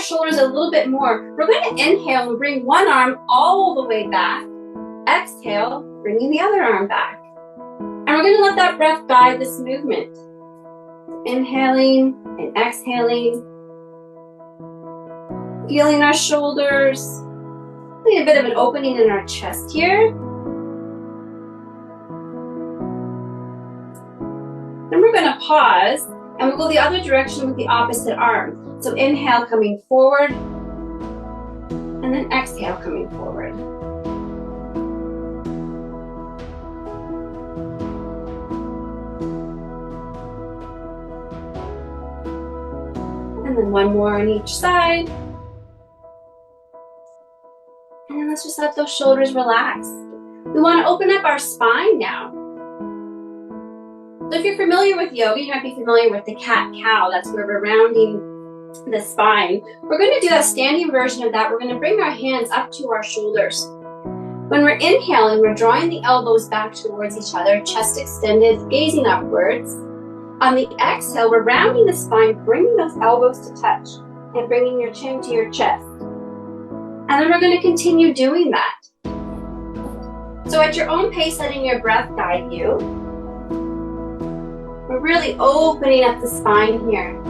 shoulders a little bit more. We're going to inhale and bring one arm all the way back. Exhale, bringing the other arm back. And we're going to let that breath guide this movement. Inhaling and exhaling. Feeling our shoulders. A bit of an opening in our chest here. Then we're going to pause and we'll go the other direction with the opposite arm. So inhale, coming forward, and then exhale, coming forward. And then one more on each side. And then let's just let those shoulders relax. We want to open up our spine now. So if you're familiar with yoga, you might be familiar with the cat-cow. That's where we're rounding the spine. We're going to do that standing version of that. We're going to bring our hands up to our shoulders. When we're inhaling, we're drawing the elbows back towards each other, chest extended, gazing upwards. On the exhale, we're rounding the spine, bringing those elbows to touch, and bringing your chin to your chest. And then we're going to continue doing that. So at your own pace, letting your breath guide you. We're really opening up the spine here.